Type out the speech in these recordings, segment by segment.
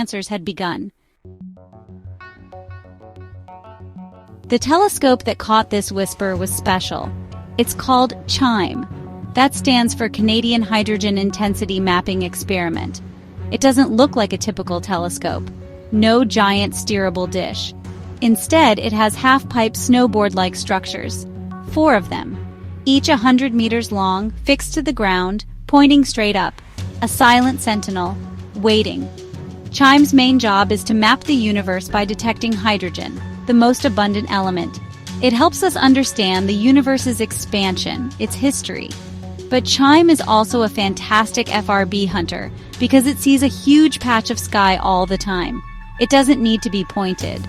answers had begun. The telescope that caught this whisper was special. It's called CHIME. That stands for Canadian Hydrogen Intensity Mapping Experiment. It doesn't look like a typical telescope. No giant steerable dish. Instead, it has half-pipe snowboard-like structures. 4 of them, each 100 meters long, fixed to the ground, pointing straight up. A silent sentinel, waiting. CHIME's main job is to map the universe by detecting hydrogen, the most abundant element. It helps us understand the universe's expansion, its history. But CHIME is also a fantastic FRB hunter because it sees a huge patch of sky all the time. It doesn't need to be pointed.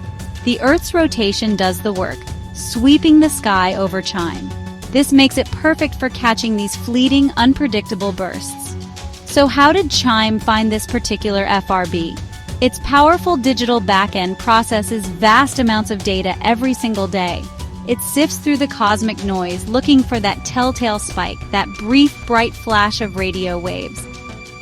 The Earth's rotation does the work, sweeping the sky over CHIME. This makes it perfect for catching these fleeting, unpredictable bursts. So how did CHIME find this particular FRB? Its powerful digital backend processes vast amounts of data every single day. It sifts through the cosmic noise looking for that telltale spike, that brief, bright flash of radio waves.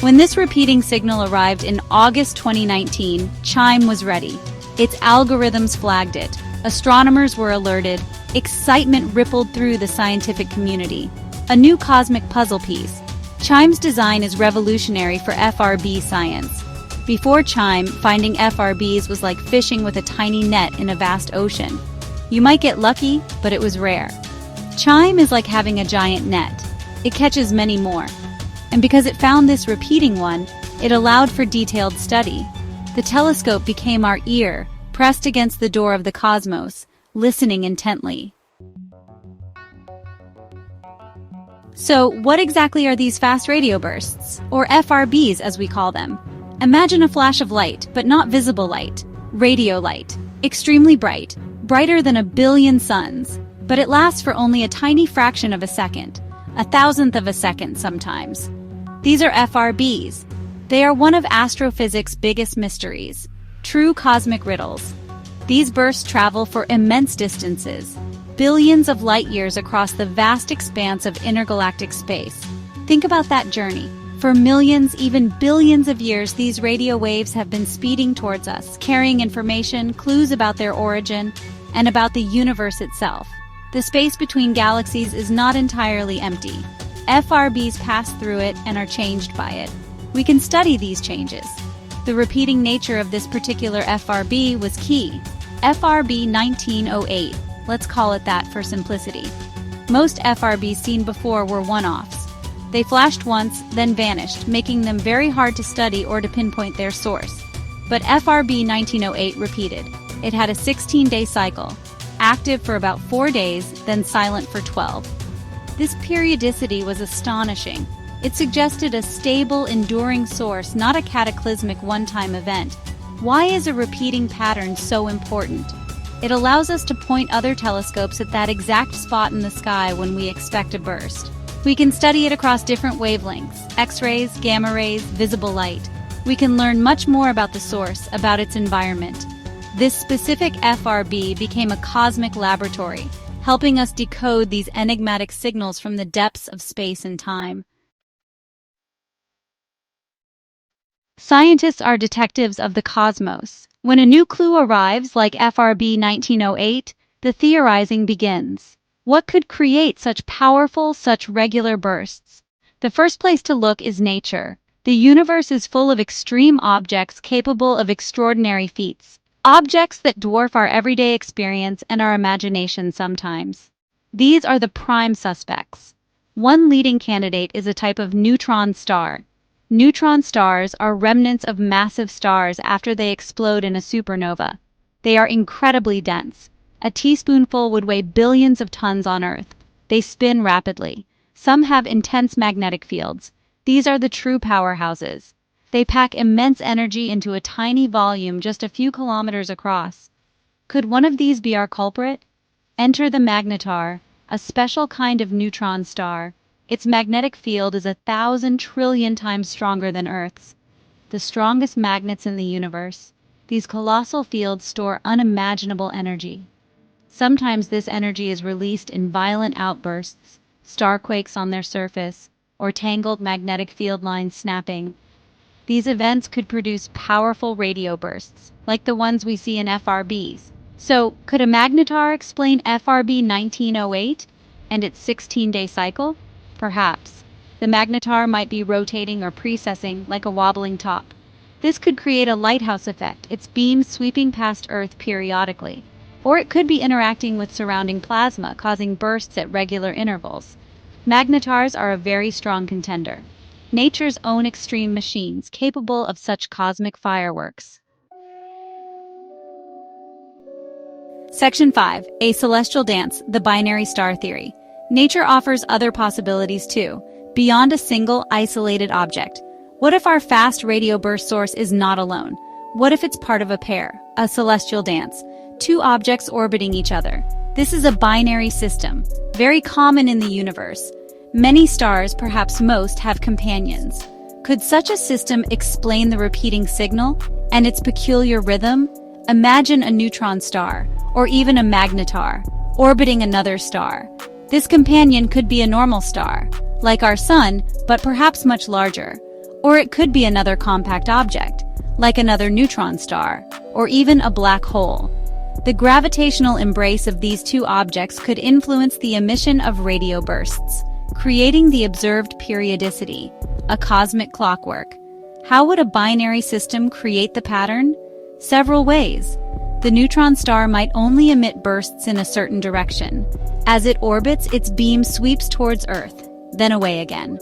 When this repeating signal arrived in August 2019, CHIME was ready. Its algorithms flagged it. Astronomers were alerted. Excitement rippled through the scientific community. A new cosmic puzzle piece. CHIME's design is revolutionary for FRB science. Before CHIME, finding FRBs was like fishing with a tiny net in a vast ocean. You might get lucky, but it was rare. CHIME is like having a giant net. It catches many more. And because it found this repeating one, it allowed for detailed study. The telescope became our ear, pressed against the door of the cosmos, listening intently. So, what exactly are these fast radio bursts, or FRBs as we call them? Imagine a flash of light, but not visible light. Radio light. Extremely bright. Brighter than 1 billion suns. But it lasts for only a tiny fraction of a second. 1,000th of a second sometimes. These are FRBs. They are one of astrophysics' biggest mysteries. True cosmic riddles. These bursts travel for immense distances. Billions of light years across the vast expanse of intergalactic space. Think about that journey. For millions, even billions of years, these radio waves have been speeding towards us, carrying information, clues about their origin, and about the universe itself. The space between galaxies is not entirely empty. FRBs pass through it and are changed by it. We can study these changes. The repeating nature of this particular FRB was key. FRB 1908, let's call it that for simplicity. Most FRBs seen before were one-offs. They flashed once, then vanished, making them very hard to study or to pinpoint their source. But FRB 1908 repeated. It had a 16-day cycle, active for about 4 days, then silent for 12. This periodicity was astonishing. It suggested a stable, enduring source, not a cataclysmic one-time event. Why is a repeating pattern so important? It allows us to point other telescopes at that exact spot in the sky when we expect a burst. We can study it across different wavelengths, X-rays, gamma rays, visible light. We can learn much more about the source, about its environment. This specific FRB became a cosmic laboratory, helping us decode these enigmatic signals from the depths of space and time. Scientists are detectives of the cosmos. When a new clue arrives, like FRB 1908, the theorizing begins. What could create such powerful, such regular bursts? The first place to look is nature. The universe is full of extreme objects capable of extraordinary feats. Objects that dwarf our everyday experience and our imagination sometimes. These are the prime suspects. One leading candidate is a type of neutron star. Neutron stars are remnants of massive stars after they explode in a supernova. They are incredibly dense. A teaspoonful would weigh billions of tons on Earth. They spin rapidly. Some have intense magnetic fields. These are the true powerhouses. They pack immense energy into a tiny volume just a few kilometers across. Could one of these be our culprit? Enter the magnetar, a special kind of neutron star. Its magnetic field is 1,000 trillion times stronger than Earth's. The strongest magnets in the universe. These colossal fields store unimaginable energy. Sometimes this energy is released in violent outbursts, starquakes on their surface, or tangled magnetic field lines snapping. These events could produce powerful radio bursts, like the ones we see in FRBs. So, could a magnetar explain FRB 1908 and its 16-day cycle? Perhaps. The magnetar might be rotating or precessing like a wobbling top. This could create a lighthouse effect, its beams sweeping past Earth periodically. Or it could be interacting with surrounding plasma, causing bursts at regular intervals. Magnetars are a very strong contender. Nature's own extreme machines capable of such cosmic fireworks. Section 5. A celestial dance, the binary star theory. Nature offers other possibilities too, beyond a single isolated object. What if our fast radio burst source is not alone? What if it's part of a pair, a celestial dance, two objects orbiting each other? This is a binary system, very common in the universe. Many stars, perhaps most, have companions. Could such a system explain the repeating signal and its peculiar rhythm? Imagine a neutron star, or even a magnetar, orbiting another star. This companion could be a normal star, like our Sun, but perhaps much larger. Or it could be another compact object, like another neutron star, or even a black hole. The gravitational embrace of these two objects could influence the emission of radio bursts, creating the observed periodicity, a cosmic clockwork. How would a binary system create the pattern? Several ways. The neutron star might only emit bursts in a certain direction. As it orbits, its beam sweeps towards Earth, then away again.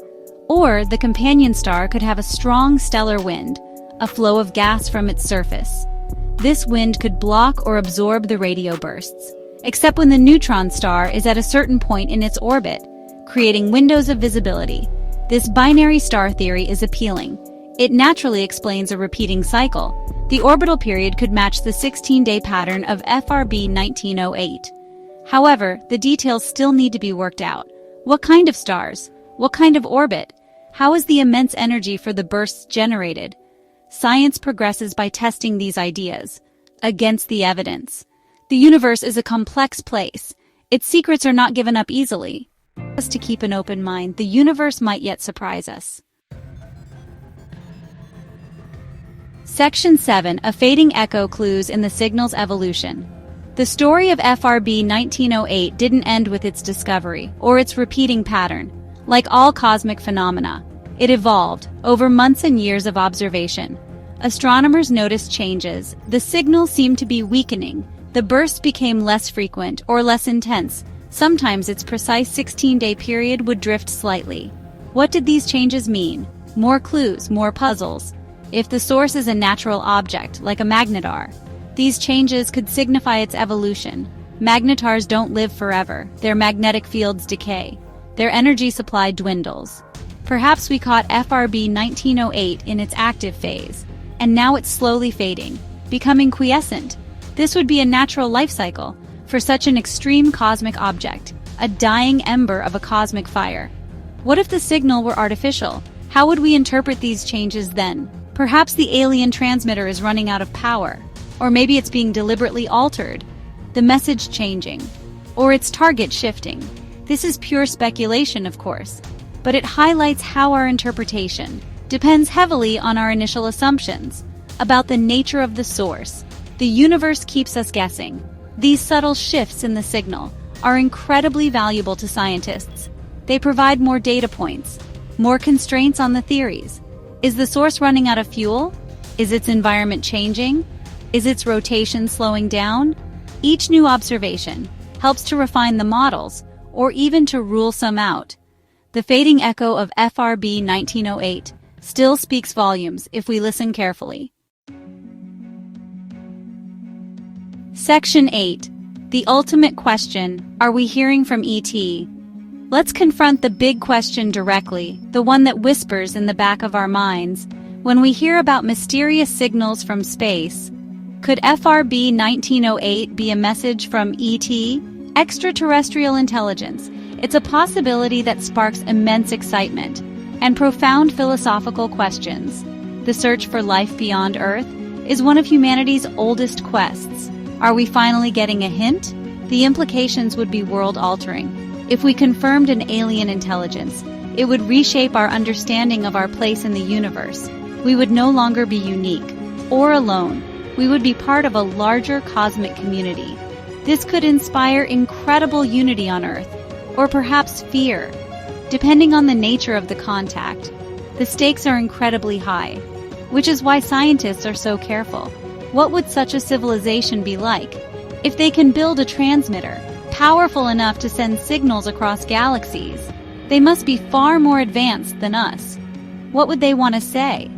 Or the companion star could have a strong stellar wind, a flow of gas from its surface. This wind could block or absorb the radio bursts, except when the neutron star is at a certain point in its orbit, creating windows of visibility. This binary star theory is appealing. It naturally explains a repeating cycle. The orbital period could match the 16-day pattern of FRB 1908. However, the details still need to be worked out. What kind of stars? What kind of orbit? How is the immense energy for the bursts generated? Science progresses by testing these ideas against the evidence. The universe is a complex place. Its secrets are not given up easily. Just to keep an open mind, the universe might yet surprise us. Section 7. A fading echo clues in the signal's evolution. The story of FRB 1908 didn't end with its discovery, or its repeating pattern. Like all cosmic phenomena, it evolved over months and years of observation. Astronomers noticed changes. The signal seemed to be weakening. The bursts became less frequent or less intense. Sometimes its precise 16-day period would drift slightly. What did these changes mean? More clues, more puzzles. If the source is a natural object, like a magnetar, these changes could signify its evolution. Magnetars don't live forever. Their magnetic fields decay. Their energy supply dwindles. Perhaps we caught FRB 1908 in its active phase, and now it's slowly fading, becoming quiescent. This would be a natural life cycle for such an extreme cosmic object, a dying ember of a cosmic fire. What if the signal were artificial? How would we interpret these changes then? Perhaps the alien transmitter is running out of power, or maybe it's being deliberately altered, the message changing, or its target shifting. This is pure speculation, of course, but it highlights how our interpretation depends heavily on our initial assumptions about the nature of the source. The universe keeps us guessing. These subtle shifts in the signal are incredibly valuable to scientists. They provide more data points, more constraints on the theories. Is the source running out of fuel? Is its environment changing? Is its rotation slowing down? Each new observation helps to refine the models, or even to rule some out. The fading echo of FRB 1908 still speaks volumes if we listen carefully. Section 8. The ultimate question, are we hearing from ET? Let's confront the big question directly, the one that whispers in the back of our minds. When we hear about mysterious signals from space, could FRB 1908 be a message from ET? Extraterrestrial intelligence. It's a possibility that sparks immense excitement and profound philosophical questions. The search for life beyond Earth is one of humanity's oldest quests. Are we finally getting a hint? The implications would be world-altering. If we confirmed an alien intelligence, it would reshape our understanding of our place in the universe. We would no longer be unique or alone. We would be part of a larger cosmic community. This could inspire incredible unity on Earth, or perhaps fear, depending on the nature of the contact. The stakes are incredibly high, which is why scientists are so careful. What would such a civilization be like? If they can build a transmitter powerful enough to send signals across galaxies, they must be far more advanced than us. What would they want to say?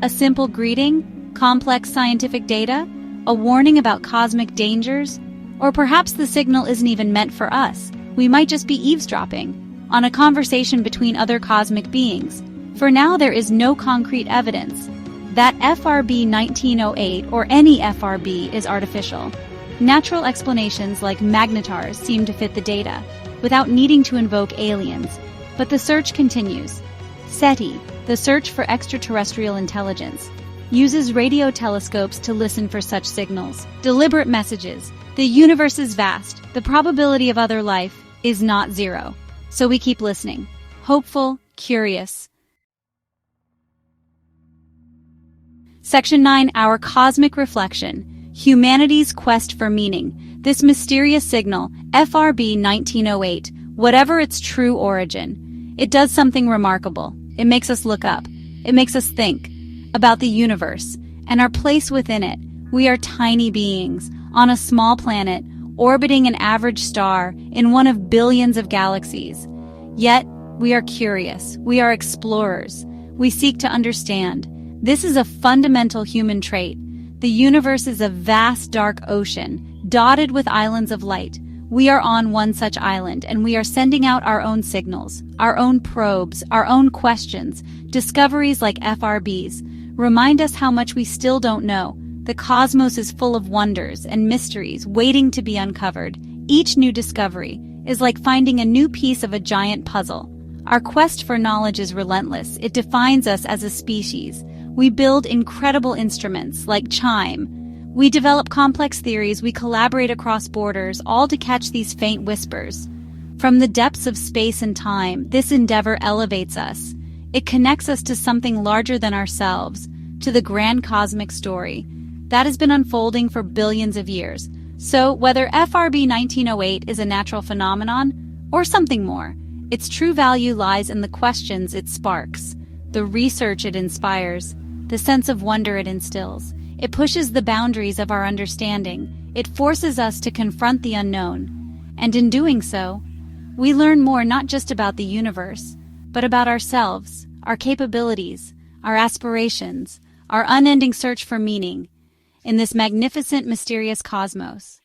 A simple greeting? Complex scientific data? A warning about cosmic dangers? Or perhaps the signal isn't even meant for us. We might just be eavesdropping on a conversation between other cosmic beings. For now, there is no concrete evidence that FRB 1908 or any FRB is artificial. Natural explanations like magnetars seem to fit the data, without needing to invoke aliens. But the search continues. SETI, the search for extraterrestrial intelligence, uses radio telescopes to listen for such signals. Deliberate messages. The universe is vast. The probability of other life is not zero. So we keep listening. Hopeful, curious. Section 9. Our Cosmic Reflection. Humanity's Quest for Meaning. This mysterious signal, FRB 1908, whatever its true origin, it does something remarkable. It makes us look up. It makes us think about the universe and our place within it. We are tiny beings on a small planet, orbiting an average star in one of billions of galaxies. Yet, we are curious. We are explorers. We seek to understand. This is a fundamental human trait. The universe is a vast dark ocean, dotted with islands of light. We are on one such island, and we are sending out our own signals, our own probes, our own questions. Discoveries like FRBs remind us how much we still don't know. The cosmos is full of wonders and mysteries waiting to be uncovered. Each new discovery is like finding a new piece of a giant puzzle. Our quest for knowledge is relentless. It defines us as a species. We build incredible instruments like chime. We develop complex theories. We collaborate across borders, all to catch these faint whispers. From the depths of space and time, this endeavor elevates us. It connects us to something larger than ourselves, to the grand cosmic story that has been unfolding for billions of years. So, whether FRB 1908 is a natural phenomenon or something more, its true value lies in the questions it sparks, the research it inspires, the sense of wonder it instills. It pushes the boundaries of our understanding. It forces us to confront the unknown. And in doing so, we learn more not just about the universe, but about ourselves, our capabilities, our aspirations, our unending search for meaning in this magnificent, mysterious cosmos.